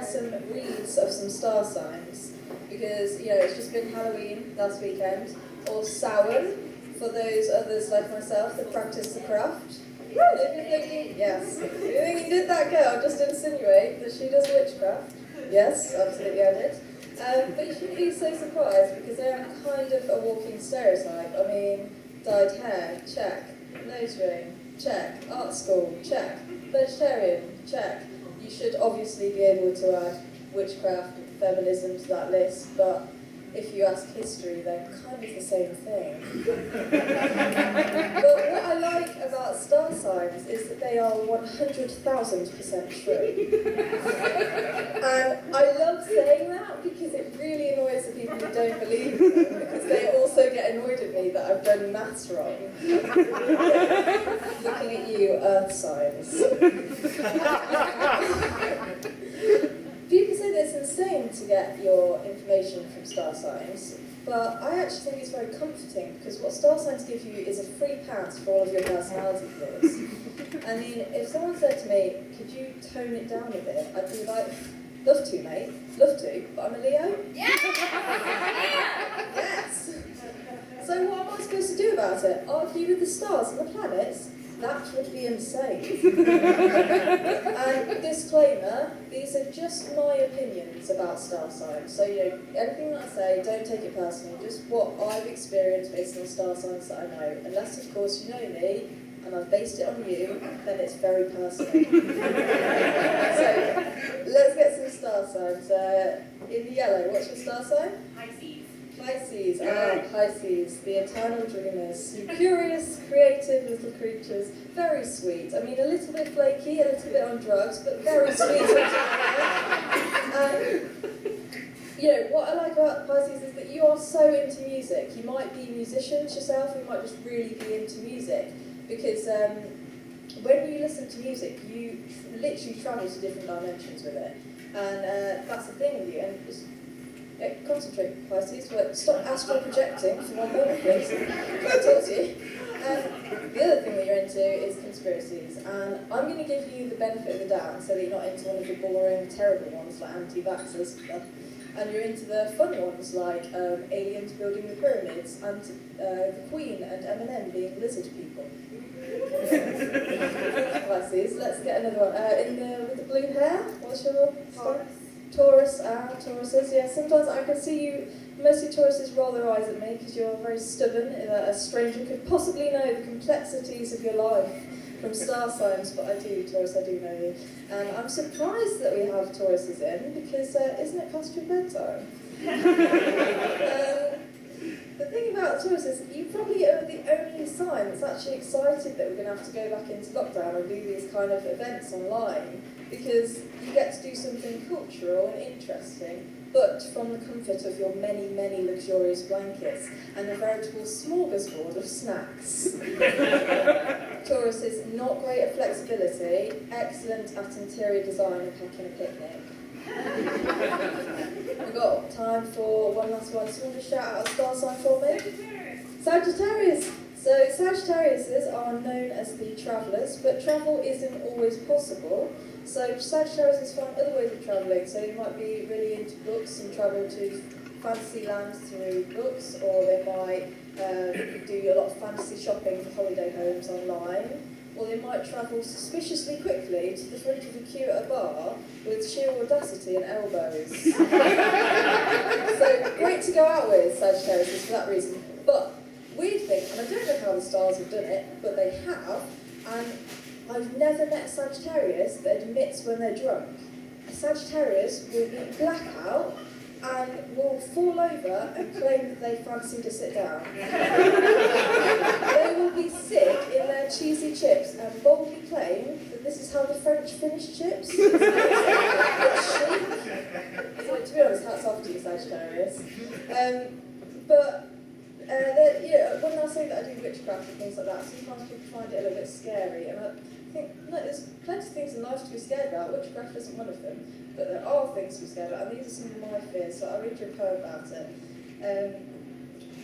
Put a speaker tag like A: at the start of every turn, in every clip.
A: some reads of some star signs, because, it's just been Halloween last weekend, or Samhain, for those others like myself that practice the craft. If you're thinking, yes, if you're thinking, did that girl just insinuate that she does witchcraft? Yes, absolutely I did. But you shouldn't be so surprised, because they are kind of a walking stereotype. I mean, dyed hair, check. Nose ring, check. Art school, check. Vegetarian, check. You should obviously be able to add witchcraft and feminism to that list, but if you ask history, they're kind of the same thing. But what I like about star signs is that they are 100,000% true. And I love saying that because it really annoys the people who don't believe in them, because they also get annoyed at me that I've done maths wrong. Looking at you, earth signs. People say that it's insane to get your information from star signs, but I actually think it's very comforting, because what star signs give you is a free pass for all of your personality flaws. I mean, if someone said to me, could you tone it down a bit, I'd be like, love to, mate, love to, but I'm a Leo. Yeah! Yes! So what am I supposed to do about it? Argue with the stars and the planets? That would be insane. And disclaimer, these are just my opinions about star signs. So, anything that I say, don't take it personally, just what I've experienced based on star signs that I know. Unless, of course, you know me, and I've based it on you, then it's very personal. So, let's get some star signs. In the yellow, what's your star sign?
B: Pisces.
A: Pisces, Pisces, the eternal dreamers, curious, creative little creatures, very sweet. I mean, a little bit flaky, a little bit on drugs, but very sweet. What I like about Pisces is that you are so into music. You might be musicians yourself, you might just really be into music, because when you listen to music, you literally travel to different dimensions with it, and that's the thing with you. And concentrate, Pisces, but stop astral projecting for one moment, please. Can I talk to you? The other thing that you're into is conspiracies, and I'm going to give you the benefit of the doubt so that you're not into one of the boring, terrible ones like anti-vaxxers stuff, and you're into the fun ones like aliens building the pyramids, and the Queen and Eminem being lizard people. Pisces, let's get another one. With the blue hair, what's your star? Tauruses, yeah. Sometimes I can see you, mostly Tauruses roll their eyes at me because you're very stubborn. A stranger could possibly know the complexities of your life from star signs, but I do, Taurus, I do know you. And I'm surprised that we have Tauruses in, because isn't it past your bedtime? The thing about Taurus is you probably are the only sign that's actually excited that we're going to have to go back into lockdown and do these kind of events online, because you get to do something cultural and interesting, but from the comfort of your many, many luxurious blankets and a veritable smorgasbord of snacks. Taurus is not great at flexibility, excellent at interior design and packing a picnic. We've got time for one last one. Someone just shout out a star sign for me. Sagittarius. So Sagittariuses are known as the travellers, but travel isn't always possible. So Sagittariuses find other ways of travelling. So they might be really into books and travel to fantasy lands to read books, or they might do a lot of fantasy shopping for holiday homes online. Or they might travel suspiciously quickly to the front of a queue at a bar with sheer audacity and elbows. So great to go out with, Sagittarius, for that reason. But weird thing, and I don't know how the stars have done it, but they have, and I've never met a Sagittarius that admits when they're drunk. A Sagittarius will be blackout and will fall over and claim that they fancy to sit down. They will be sick in their cheesy chips and boldly claim that this is how the French finish chips. So, to be honest, hats off to you, Sagittarius. When I say that I do witchcraft and things like that, sometimes people find it a little bit scary, and I think, no, there's plenty of things in life to be scared about. Witchcraft isn't one of them, but there are things to be scared about, and these are some of my fears, so I'll read you a poem about it.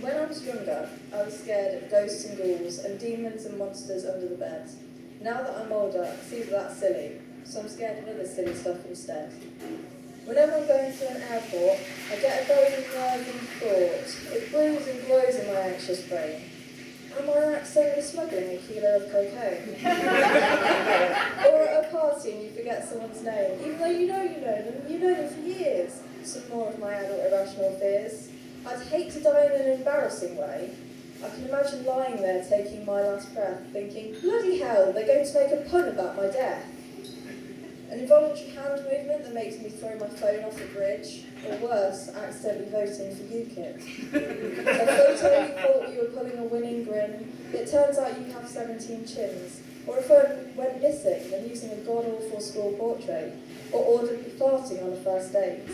A: When I was younger, I was scared of ghosts and ghouls and demons and monsters under the bed. Now that I'm older, I see that that's silly, so I'm scared of other silly stuff instead. Whenever I'm going to an airport, I get a very nerving thought. It brews and grows in my anxious brain. Am I accidentally smuggling a kilo of cocaine? Or at a party and you forget someone's name, even though you know them for years. Some more of my adult irrational fears. I'd hate to die in an embarrassing way. I can imagine lying there taking my last breath, thinking, bloody hell, they're going to make a pun about my death. An involuntary hand movement that makes me throw my phone off a bridge, or worse, accidentally voting for UKIP. A photo you thought you were pulling a winning grin, it turns out you have 17 chins. Or if I went missing when using a god-awful school portrait, or audibly farting on a first date.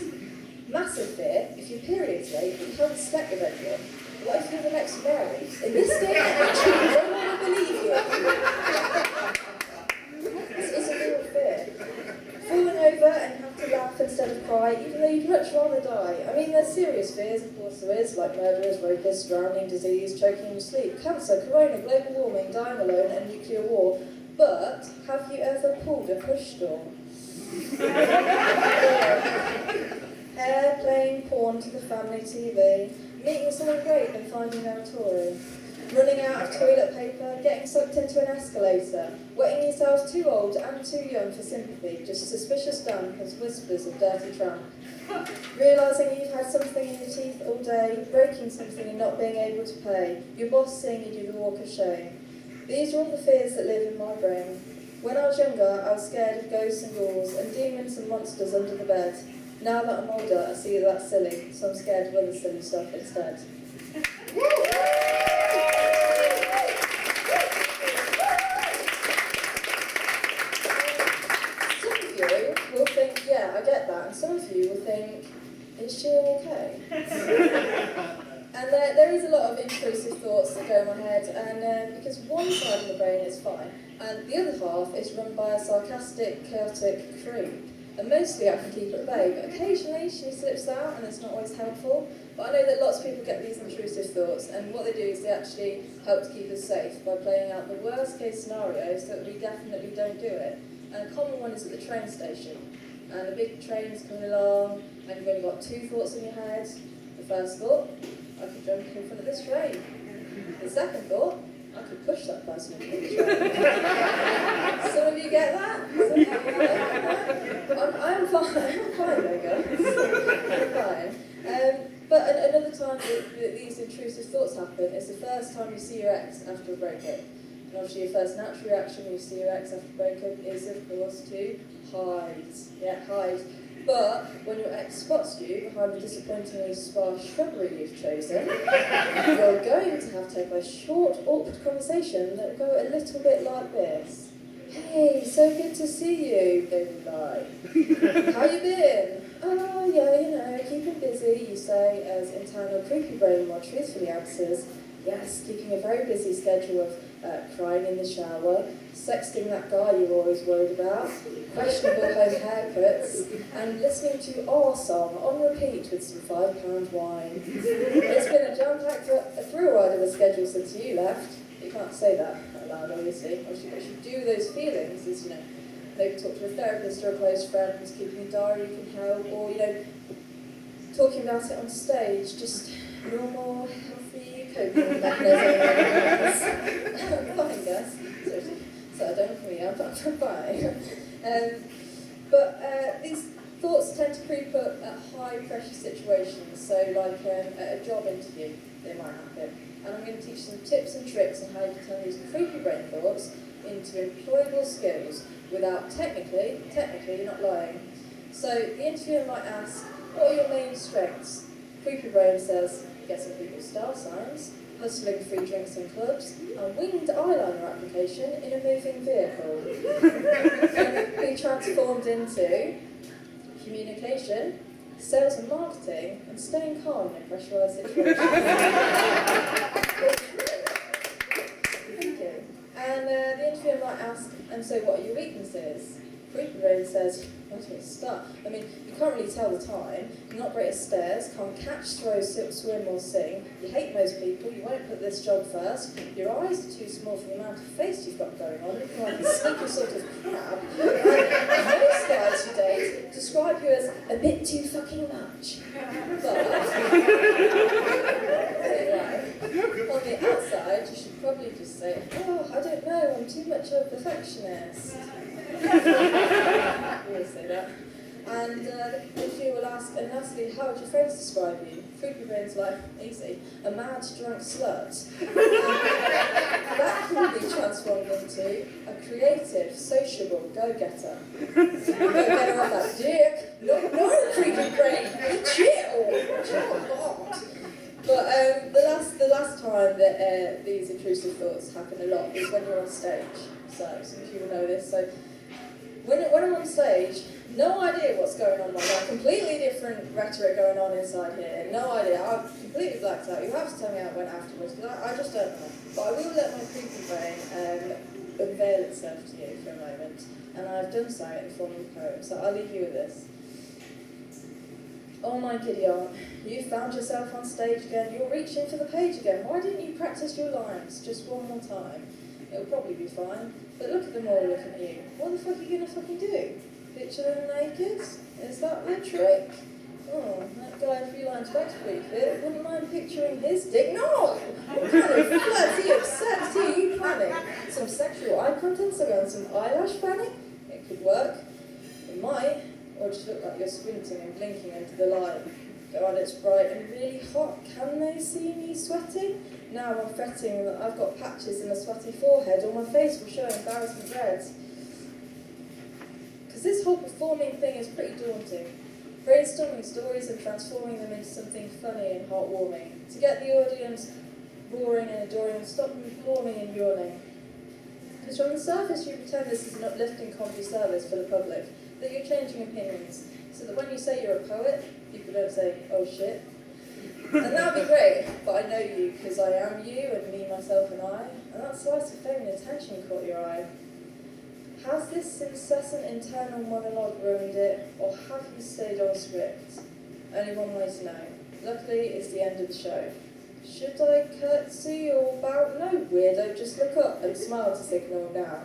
A: Massive fear, if your period's late but you haven't slept with anyone. What if you're the next Mary? In this day and age, I don't want to believe you. It's a real fear. Falling over and have to laugh instead of cry, even though you'd much rather die. I mean, there's serious fears, of course there is, like murderers, rapists, drowning, disease, choking in your sleep, cancer, corona, global warming, dying alone, and nuclear war. But have you ever pulled a push door? Airplane porn to the family TV, meeting someone great and finding they're a Tory, running out of toilet paper, getting sucked into an escalator, wetting yourself too old and too young for sympathy, just suspicious dumb as whispers of dirty tramp, realising you've had something in your teeth all day, breaking something and not being able to pay, your boss seeing you do the walk of shame. These are all the fears that live in my brain. When I was younger, I was scared of ghosts and ghouls and demons and monsters under the bed. Now that I'm older, I see that that's silly, so I'm scared of other silly stuff instead. Some of you will think, yeah, I get that, and some of you will think, is she okay? And there is a lot of intrusive thoughts that go in my head, and because one side of the brain is fine, and the other half is run by a sarcastic, chaotic creep. And mostly I can keep her at bay, but occasionally she slips out and it's not always helpful. But I know that lots of people get these intrusive thoughts, and what they do is they actually help to keep us safe by playing out the worst case scenario so that we definitely don't do it. And a common one is at the train station. And a big train's coming along and you've only got two thoughts in your head. The first thought, I could jump in front of this train. The second thought, I could push that person into the train. Some of you get that? Some of you get that? I'm fine. I'm fine, there, guys. I'm fine. But another time that these intrusive thoughts happen is the first time you see your ex after a breakup. And obviously your first natural reaction when you see your ex after a breakup is, of course, to hide. Yeah, hide. But when your ex spots you behind the disappointingly sparse shrubbery you've chosen, you're going to have a short, awkward conversation that will go a little bit like this. Hey, so good to see you, they reply. How you been? Oh, yeah, keeping busy, you say, as internal creepy brain more truthfully answers, yes, keeping a very busy schedule of crying in the shower, sexting that guy you're always worried about, questionable home haircuts, and listening to our song on repeat with some £5 wine. It's been a jam-packed thrill ride of a schedule since you left. You can't say that out loud, obviously. What you should do with those feelings is, maybe talk to a therapist or a close friend, keeping a diary can help, or, talking about it on stage, just normal, healthy coping mechanisms. I'm fine, guys. So don't for me, I'm fine. But these thoughts tend to creep up at high-pressure situations, so like at a job interview, they might happen. And I'm going to teach some tips and tricks on how you can turn these creepy brain thoughts into employable skills without technically not lying. So the interviewer might ask, what are your main strengths? Creepy brain says, guessing people's star signs, hustling free drinks in clubs, and winged eyeliner application in a moving vehicle. And be transformed into communication, sales and marketing, and staying calm in pressurised situations. Thank you. And the interviewer might ask, and so what are your weaknesses? Creepy brain says, where do I start? I mean, you can't really tell the time, you're not great at stairs, can't catch, throw, swim or sing, you hate most people, you won't put this job first, your eyes are too small for the amount of face you've got going on, looking like a sneaky sort of crab, and most guys you date describe you as a bit too fucking much. But, anyway, on the outside, you should probably just say, oh, I don't know, I'm too much of a perfectionist. You always say that. And if you will ask, and lastly, how would your friends describe you? Creepy brain's like, easy, a mad, drunk slut. That can be transformed into a creative, sociable go-getter. Go-getter on that dick. No, creepy brain, be chill. God. But the last time that these intrusive thoughts happen a lot is when you're on stage. So some of you will know this. So when I'm on stage, no idea what's going on right now. Completely different rhetoric going on inside here. No idea. I'm completely blacked out. You have to tell me how it went afterwards, because I just don't know. But I will let my creepy brain unveil itself to you for a moment. And I've done so in the form of a poem. So I'll leave you with this. Oh my giddy aunt, you found yourself on stage again. You're reaching for the page again. Why didn't you practice your lines just one more time? It'll probably be fine. But look at them all looking at you. What the fuck are you gonna fucking do? Picture them naked? Is that the trick? Oh, that guy 3 lines back's pretty fit. Wouldn't mind picturing his dick? No! What kind of flirty obsessed are you planning? Some sexual eye contact, some eyelash fanning? It could work. It might. Or just look like you're squinting and blinking into the light. God, it's bright and really hot. Can they see me sweating? Now I'm fretting that I've got patches in a sweaty forehead, or my face will show embarrassment red. Because this whole performing thing is pretty daunting. Brainstorming stories and transforming them into something funny and heartwarming. To get the audience roaring and adoring and stop them yawning and yawning. Because from the surface you pretend this is an uplifting comedy service for the public, that you're changing opinions, so that when you say you're a poet, people don't say, oh shit. And that would be great, but I know you, because I am you, and me, myself, and I, and that slice of fame and attention caught your eye. Has this incessant internal monologue ruined it, or have you stayed on script? Only one way to know. Luckily, it's the end of the show. Should I curtsy or bow? No, weirdo, just look up and smile to signal now.